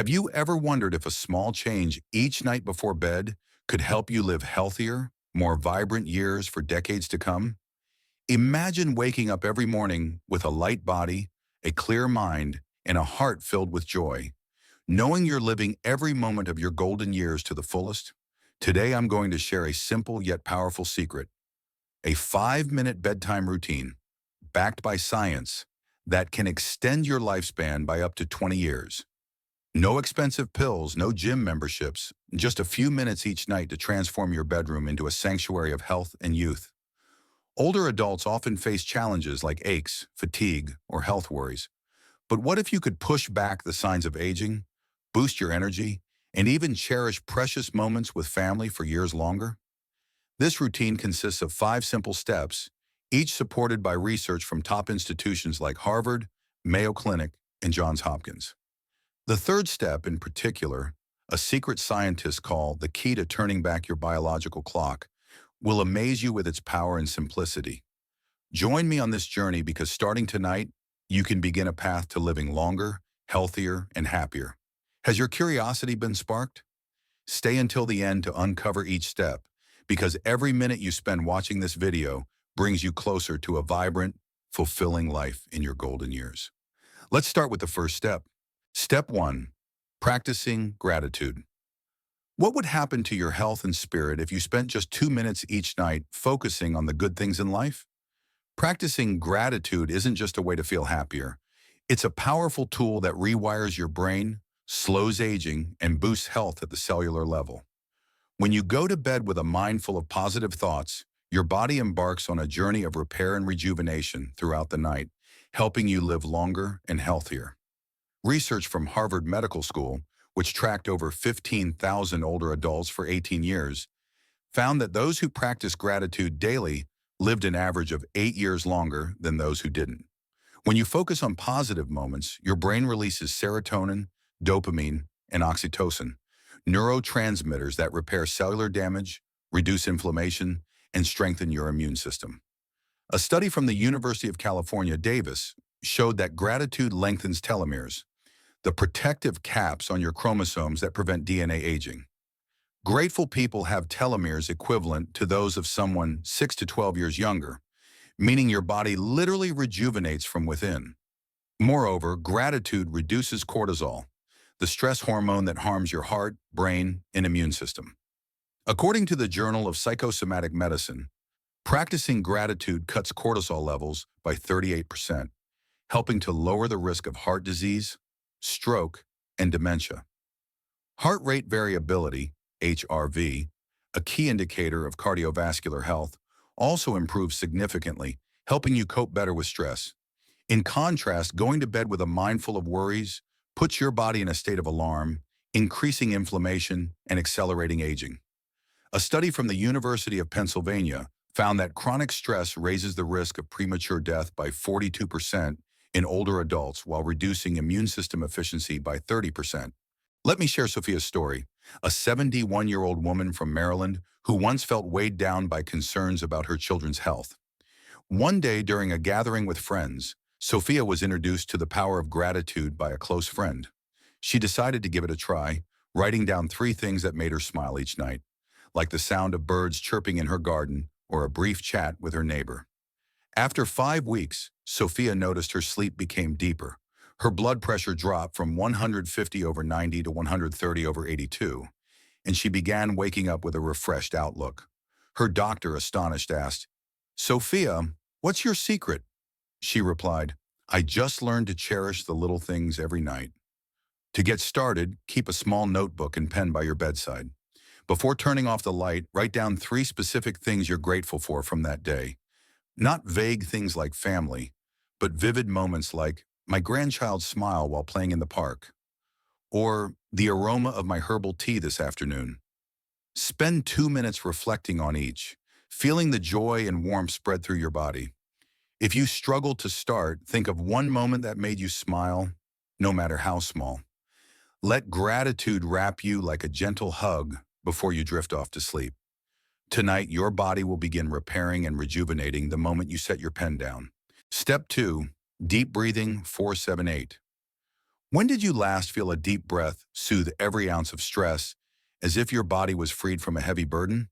Have you ever wondered if a small change each night before bed could help you live healthier, more vibrant years for decades to come? Imagine waking up every morning with a light body, a clear mind, and a heart filled with joy, knowing you're living every moment of your golden years to the fullest. Today, I'm going to share a simple yet powerful secret, a 5-minute bedtime routine backed by science that can extend your lifespan by up to 20 years. No expensive pills, no gym memberships, just a few minutes each night to transform your bedroom into a sanctuary of health and youth. Older adults often face challenges like aches, fatigue, or health worries. But what if you could push back the signs of aging, boost your energy, and even cherish precious moments with family for years longer? This routine consists of 5 simple steps, each supported by research from top institutions like Harvard, Mayo Clinic, and Johns Hopkins. The third step, in particular, a secret scientists call the key to turning back your biological clock, will amaze you with its power and simplicity. Join me on this journey because starting tonight, you can begin a path to living longer, healthier, and happier. Has your curiosity been sparked? Stay until the end to uncover each step, because every minute you spend watching this video brings you closer to a vibrant, fulfilling life in your golden years. Let's start with the first step. Step 1. Practicing gratitude. What would happen to your health and spirit if you spent just 2 minutes each night focusing on the good things in life? Practicing gratitude isn't just a way to feel happier. It's a powerful tool that rewires your brain, slows aging, and boosts health at the cellular level. When you go to bed with a mind full of positive thoughts, your body embarks on a journey of repair and rejuvenation throughout the night, helping you live longer and healthier. Research from Harvard Medical School, which tracked over 15,000 older adults for 18 years, found that those who practiced gratitude daily lived an average of 8 years longer than those who didn't. When you focus on positive moments, your brain releases serotonin, dopamine, and oxytocin, neurotransmitters that repair cellular damage, reduce inflammation, and strengthen your immune system. A study from the University of California, Davis, showed that gratitude lengthens telomeres, the protective caps on your chromosomes that prevent DNA aging. Grateful people have telomeres equivalent to those of someone 6 to 12 years younger, meaning your body literally rejuvenates from within. Moreover, gratitude reduces cortisol, the stress hormone that harms your heart, brain, and immune system. According to the Journal of Psychosomatic Medicine, practicing gratitude cuts cortisol levels by 38%, helping to lower the risk of heart disease, stroke, and dementia. Heart rate variability, HRV, a key indicator of cardiovascular health, also improves significantly, helping you cope better with stress. In contrast, going to bed with a mind full of worries puts your body in a state of alarm, increasing inflammation and accelerating aging. A study from the University of Pennsylvania found that chronic stress raises the risk of premature death by 42% in older adults while reducing immune system efficiency by 30%. Let me share Sophia's story, a 71-year-old woman from Maryland who once felt weighed down by concerns about her children's health. One day during a gathering with friends, Sophia was introduced to the power of gratitude by a close friend. She decided to give it a try, writing down 3 things that made her smile each night, like the sound of birds chirping in her garden or a brief chat with her neighbor. After 5 weeks, Sophia noticed her sleep became deeper. Her blood pressure dropped from 150/90 to 130/82, and she began waking up with a refreshed outlook. Her doctor, astonished, asked, "Sophia, what's your secret?" She replied, "I just learned to cherish the little things every night." To get started, keep a small notebook and pen by your bedside. Before turning off the light, write down 3 specific things you're grateful for from that day. Not vague things like family, but vivid moments like my grandchild's smile while playing in the park, or the aroma of my herbal tea this afternoon. Spend 2 minutes reflecting on each, feeling the joy and warmth spread through your body. If you struggle to start, think of one moment that made you smile, no matter how small. Let gratitude wrap you like a gentle hug before you drift off to sleep. Tonight, your body will begin repairing and rejuvenating the moment you set your pen down. Step 2. Deep breathing 478. When did you last feel a deep breath soothe every ounce of stress, as if your body was freed from a heavy burden?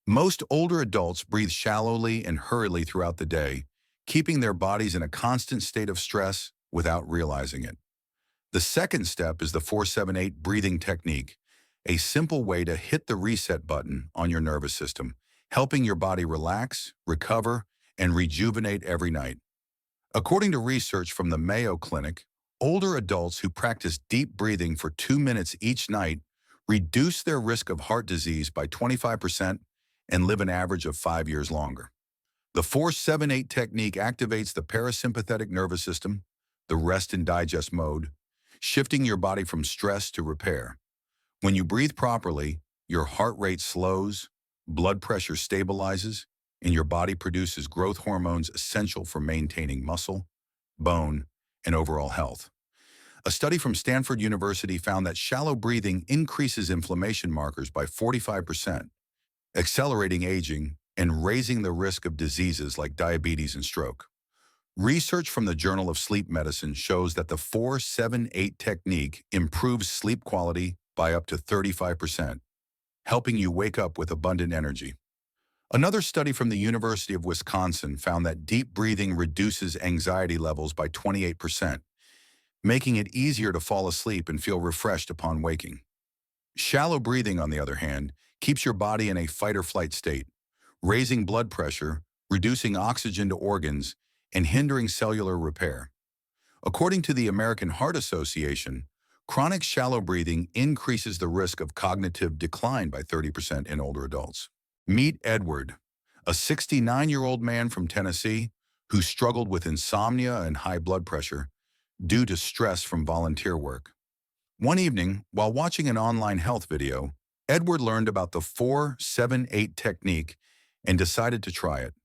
Most older adults breathe shallowly and hurriedly throughout the day, keeping their bodies in a constant state of stress without realizing it. The second step is the 478 breathing technique, a simple way to hit the reset button on your nervous system, helping your body relax, recover, and rejuvenate every night. According to research from the Mayo Clinic, older adults who practice deep breathing for 2 minutes each night reduce their risk of heart disease by 25% and live an average of 5 years longer. The 478 technique activates the parasympathetic nervous system, the rest and digest mode, shifting your body from stress to repair. When you breathe properly, your heart rate slows, blood pressure stabilizes, and your body produces growth hormones essential for maintaining muscle, bone, and overall health. A study from Stanford University found that shallow breathing increases inflammation markers by 45%, accelerating aging and raising the risk of diseases like diabetes and stroke. Research from the Journal of Sleep Medicine shows that the 478 technique improves sleep quality by up to 35%, helping you wake up with abundant energy. Another study from the University of Wisconsin found that deep breathing reduces anxiety levels by 28%, making it easier to fall asleep and feel refreshed upon waking. Shallow breathing, on the other hand, keeps your body in a fight-or-flight state, raising blood pressure, reducing oxygen to organs, and hindering cellular repair. According to the American Heart Association, chronic shallow breathing increases the risk of cognitive decline by 30% in older adults. Meet Edward, a 69-year-old man from Tennessee who struggled with insomnia and high blood pressure due to stress from volunteer work. One evening, while watching an online health video, Edward learned about the 478 technique and decided to try it.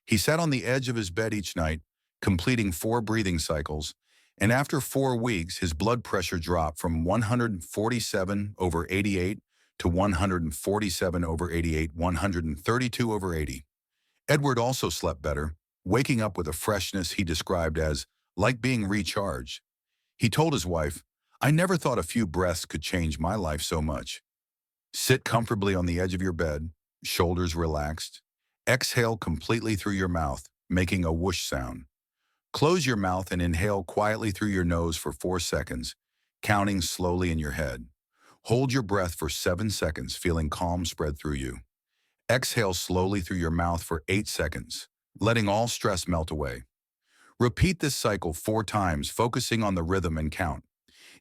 He sat on the edge of his bed each night, completing 4 breathing cycles, and after 4 weeks, his blood pressure dropped from 147/88 to 147/88, 132/80. Edward also slept better, waking up with a freshness he described as like being recharged. He told his wife, "I never thought a few breaths could change my life so much." Sit comfortably on the edge of your bed, shoulders relaxed. Exhale completely through your mouth, making a whoosh sound. Close your mouth and inhale quietly through your nose for 4 seconds, counting slowly in your head. Hold your breath for 7 seconds, feeling calm spread through you. Exhale slowly through your mouth for 8 seconds, letting all stress melt away. Repeat this cycle 4 times, focusing on the rhythm and count.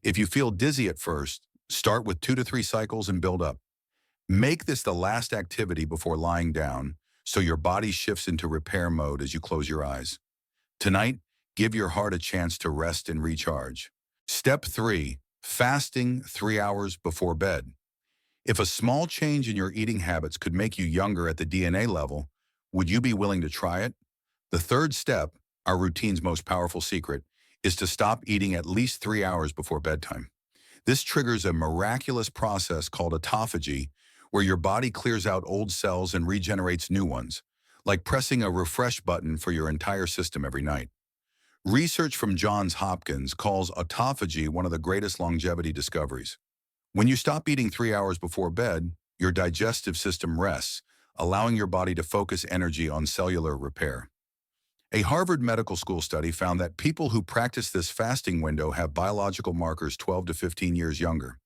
If you feel dizzy at first, start with 2 to 3 cycles and build up. Make this the last activity before lying down, so your body shifts into repair mode as you close your eyes. Tonight, give your heart a chance to rest and recharge. Step 3. Fasting 3 hours before bed. If a small change in your eating habits could make you younger at the DNA level, would you be willing to try it? The third step, our routine's most powerful secret, is to stop eating at least 3 hours before bedtime. This triggers a miraculous process called autophagy, where your body clears out old cells and regenerates new ones, like pressing a refresh button for your entire system every night. Research from Johns Hopkins calls autophagy one of the greatest longevity discoveries. When you stop eating 3 hours before bed, your digestive system rests, allowing your body to focus energy on cellular repair. A Harvard Medical School study found that people who practice this fasting window have biological markers 12 to 15 years younger.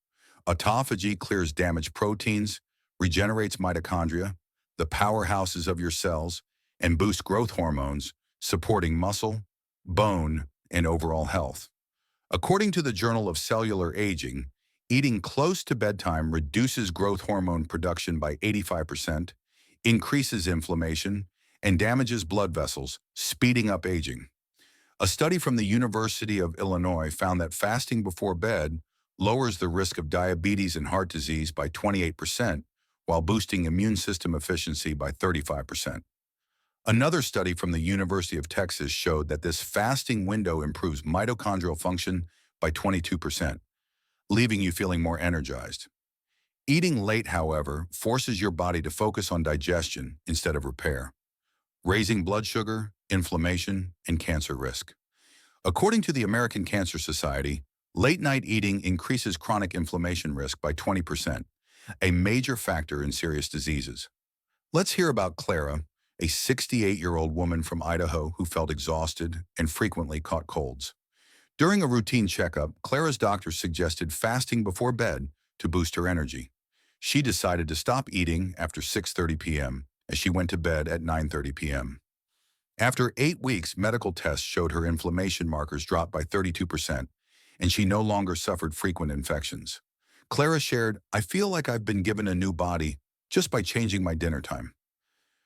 Autophagy clears damaged proteins, regenerates mitochondria, the powerhouses of your cells, and boosts growth hormones, supporting muscle, bone, and overall health. According to the Journal of Cellular Aging, eating close to bedtime reduces growth hormone production by 85%, increases inflammation, and damages blood vessels, speeding up aging. A study from the University of Illinois found that fasting before bed lowers the risk of diabetes and heart disease by 28%, while boosting immune system efficiency by 35%. Another study from the University of Texas showed that this fasting window improves mitochondrial function by 22%, leaving you feeling more energized. Eating late, however, forces your body to focus on digestion instead of repair, raising blood sugar, inflammation, and cancer risk. According to the American Cancer Society, Late-night eating increases chronic inflammation risk by 20%, a major factor in serious diseases. Let's hear about Clara, a 68-year-old woman from Idaho who felt exhausted and frequently caught colds. During a routine checkup, Clara's doctor suggested fasting before bed to boost her energy. She decided to stop eating after 6:30 p.m. as she went to bed at 9:30 p.m. After 8 weeks, medical tests showed her inflammation markers dropped by 32%, and she no longer suffered frequent infections. Clara shared, "I feel like I've been given a new body just by changing my dinner time."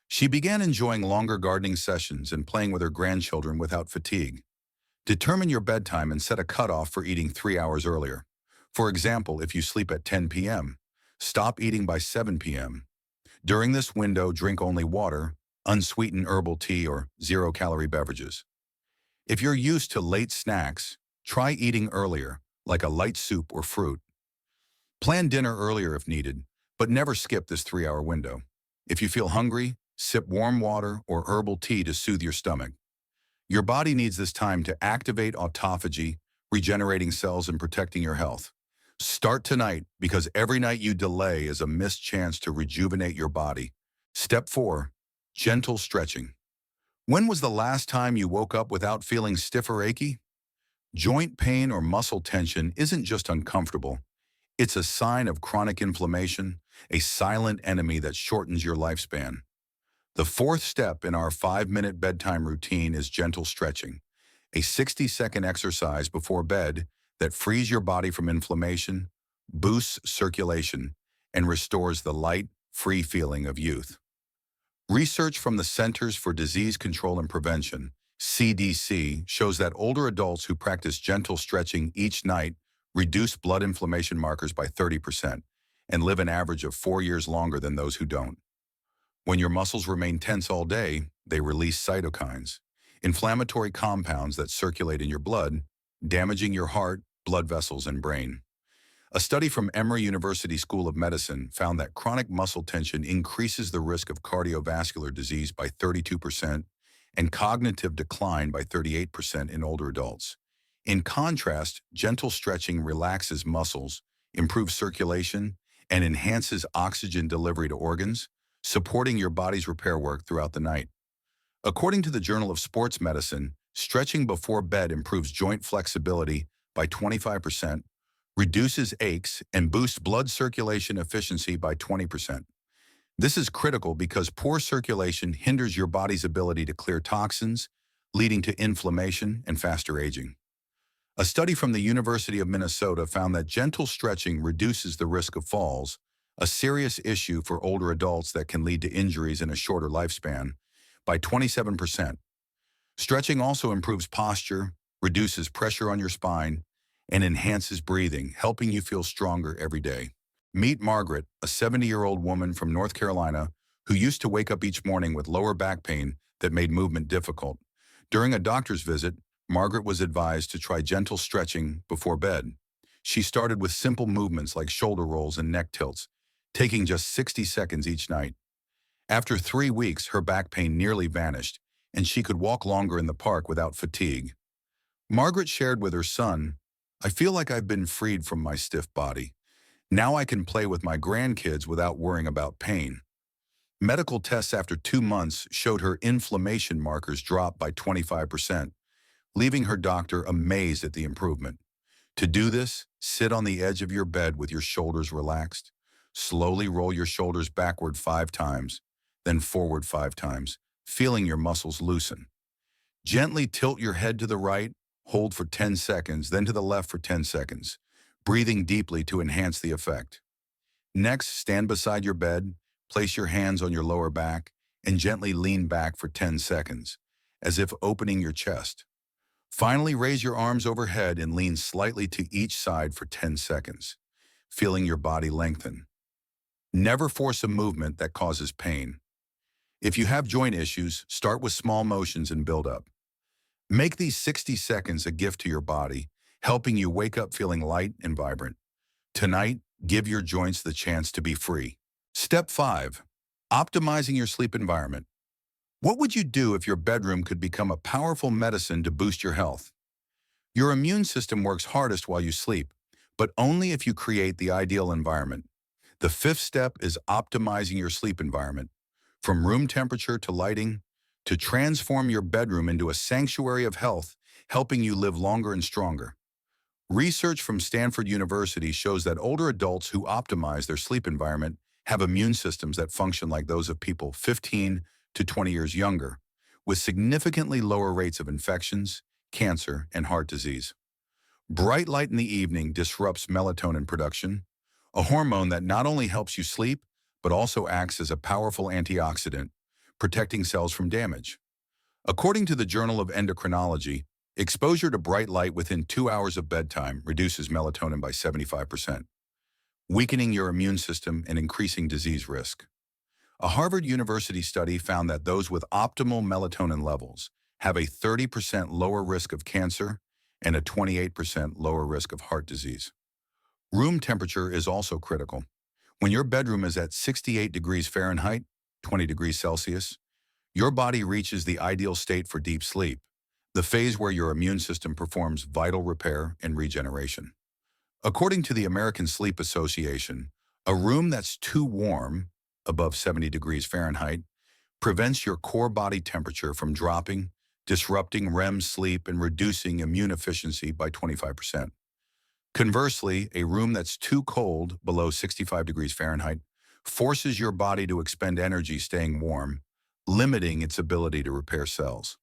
She began enjoying longer gardening sessions and playing with her grandchildren without fatigue. Determine your bedtime and set a cutoff for eating 3 hours earlier. For example, if you sleep at 10 p.m., stop eating by 7 p.m. During this window, drink only water, unsweetened herbal tea, or zero-calorie beverages. If you're used to late snacks, try eating earlier, like a light soup or fruit. Plan dinner earlier if needed, but never skip this 3-hour window. If you feel hungry, sip warm water or herbal tea to soothe your stomach. Your body needs this time to activate autophagy, regenerating cells and protecting your health. Start tonight, because every night you delay is a missed chance to rejuvenate your body. Step 4. Gentle stretching. When was the last time you woke up without feeling stiff or achy? Joint pain or muscle tension isn't just uncomfortable. It's a sign of chronic inflammation, a silent enemy that shortens your lifespan. The fourth step in our 5-minute bedtime routine is gentle stretching, a 60-second exercise before bed that frees your body from inflammation, boosts circulation, and restores the light, free feeling of youth. Research from the Centers for Disease Control and Prevention, CDC, shows that older adults who practice gentle stretching each night reduce blood inflammation markers by 30% and live an average of 4 years longer than those who don't. When your muscles remain tense all day, they release cytokines, inflammatory compounds that circulate in your blood, damaging your heart, blood vessels, and brain. A study from Emory University School of Medicine found that chronic muscle tension increases the risk of cardiovascular disease by 32% and cognitive decline by 38% in older adults. In contrast, gentle stretching relaxes muscles, improves circulation, and enhances oxygen delivery to organs, supporting your body's repair work throughout the night. According to the Journal of Sports Medicine, stretching before bed improves joint flexibility by 25%, reduces aches, and boosts blood circulation efficiency by 20%. This is critical because poor circulation hinders your body's ability to clear toxins, leading to inflammation and faster aging. A study from the University of Minnesota found that gentle stretching reduces the risk of falls, a serious issue for older adults that can lead to injuries in a shorter lifespan, by 27%. Stretching also improves posture, reduces pressure on your spine, and enhances breathing, helping you feel stronger every day. Meet Margaret, a 70-year-old woman from North Carolina who used to wake up each morning with lower back pain that made movement difficult. During a doctor's visit, Margaret was advised to try gentle stretching before bed. She started with simple movements like shoulder rolls and neck tilts, taking just 60 seconds each night. After 3 weeks, her back pain nearly vanished, and she could walk longer in the park without fatigue. Margaret shared with her son, "I feel like I've been freed from my stiff body. Now I can play with my grandkids without worrying about pain." Medical tests after 2 months showed her inflammation markers dropped by 25%, leaving her doctor amazed at the improvement. To do this, sit on the edge of your bed with your shoulders relaxed. Slowly roll your shoulders backward 5 times, then forward 5 times, feeling your muscles loosen. Gently tilt your head to the right, hold for 10 seconds, then to the left for 10 seconds, breathing deeply to enhance the effect. Next, stand beside your bed, place your hands on your lower back, and gently lean back for 10 seconds, as if opening your chest. Finally, raise your arms overhead and lean slightly to each side for 10 seconds, feeling your body lengthen. Never force a movement that causes pain. If you have joint issues, start with small motions and build up. Make these 60 seconds a gift to your body, helping you wake up feeling light and vibrant. Tonight, give your joints the chance to be free. Step 5. Optimizing your sleep environment. What would you do if your bedroom could become a powerful medicine to boost your health? Your immune system works hardest while you sleep, but only if you create the ideal environment. The fifth step is optimizing your sleep environment, from room temperature to lighting, to transform your bedroom into a sanctuary of health, helping you live longer and stronger. Research from Stanford University shows that older adults who optimize their sleep environment have immune systems that function like those of people 15 to 20 years younger, with significantly lower rates of infections, cancer, and heart disease. Bright light in the evening disrupts melatonin production, a hormone that not only helps you sleep, but also acts as a powerful antioxidant, protecting cells from damage. According to the Journal of Endocrinology, exposure to bright light within 2 hours of bedtime reduces melatonin by 75%, weakening your immune system and increasing disease risk. A Harvard University study found that those with optimal melatonin levels have a 30% lower risk of cancer and a 28% lower risk of heart disease. Room temperature is also critical. When your bedroom is at 68 degrees Fahrenheit, 20 degrees Celsius, your body reaches the ideal state for deep sleep, the phase where your immune system performs vital repair and regeneration. According to the American Sleep Association, a room that's too warm, above 70 degrees Fahrenheit, prevents your core body temperature from dropping, disrupting REM sleep and reducing immune efficiency by 25%. Conversely, a room that's too cold, below 65 degrees Fahrenheit, forces your body to expend energy staying warm, limiting its ability to repair cells.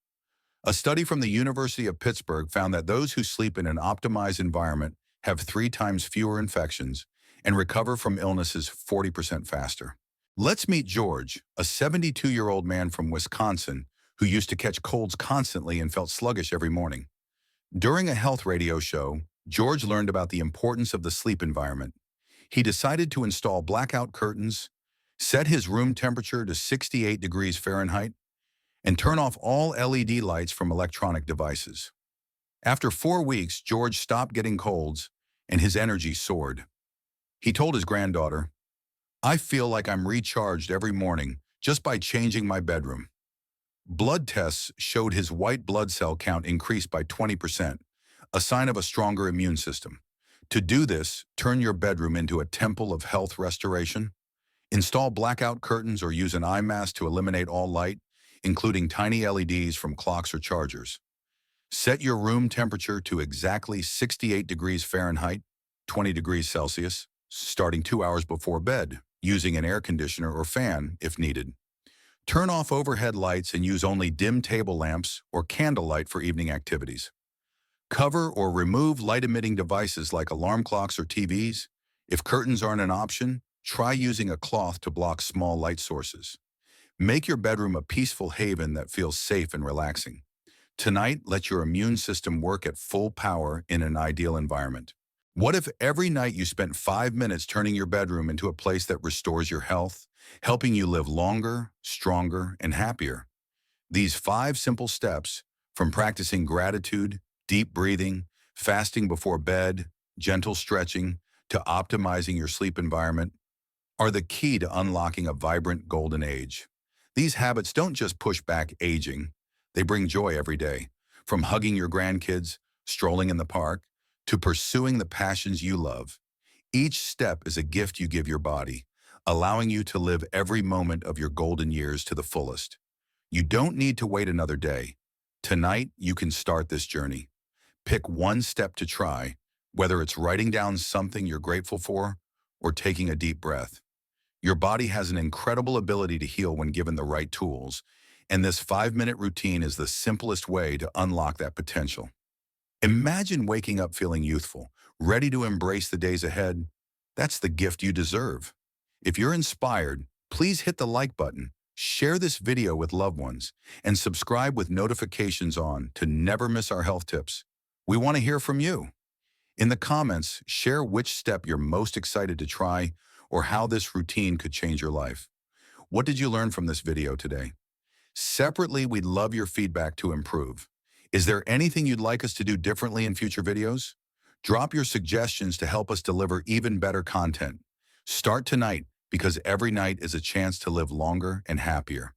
A study from the University of Pittsburgh found that those who sleep in an optimized environment have 3 times fewer infections and recover from illnesses 40% faster. Let's meet George, a 72-year-old man from Wisconsin who used to catch colds constantly and felt sluggish every morning. During a health radio show, George learned about the importance of the sleep environment. He decided to install blackout curtains, set his room temperature to 68 degrees Fahrenheit, and turn off all LED lights from electronic devices. After 4 weeks, George stopped getting colds and his energy soared. He told his granddaughter, "I feel like I'm recharged every morning just by changing my bedroom." Blood tests showed his white blood cell count increased by 20%, a sign of a stronger immune system. To do this, turn your bedroom into a temple of health restoration. Install blackout curtains or use an eye mask to eliminate all light, including tiny LEDs from clocks or chargers. Set your room temperature to exactly 68 degrees Fahrenheit, 20 degrees Celsius, starting 2 hours before bed, using an air conditioner or fan if needed. Turn off overhead lights and use only dim table lamps or candlelight for evening activities. Cover or remove light-emitting devices like alarm clocks or TVs. If curtains aren't an option, try using a cloth to block small light sources. Make your bedroom a peaceful haven that feels safe and relaxing. Tonight, let your immune system work at full power in an ideal environment. What if every night you spent 5 minutes turning your bedroom into a place that restores your health, helping you live longer, stronger, and happier? These 5 simple steps, from practicing gratitude, deep breathing, fasting before bed, gentle stretching, to optimizing your sleep environment, are the key to unlocking a vibrant golden age. These habits don't just push back aging, they bring joy every day. From hugging your grandkids, strolling in the park, to pursuing the passions you love. Each step is a gift you give your body, allowing you to live every moment of your golden years to the fullest. You don't need to wait another day. Tonight, you can start this journey. Pick one step to try, whether it's writing down something you're grateful for or taking a deep breath. Your body has an incredible ability to heal when given the right tools, and this 5-minute routine is the simplest way to unlock that potential. Imagine waking up feeling youthful, ready to embrace the days ahead. That's the gift you deserve. If you're inspired, please hit the like button, share this video with loved ones, and subscribe with notifications on to never miss our health tips. We want to hear from you. In the comments, share which step you're most excited to try or how this routine could change your life. What did you learn from this video today? Separately, we'd love your feedback to improve. Is there anything you'd like us to do differently in future videos? Drop your suggestions to help us deliver even better content. Start tonight, because every night is a chance to live longer and happier.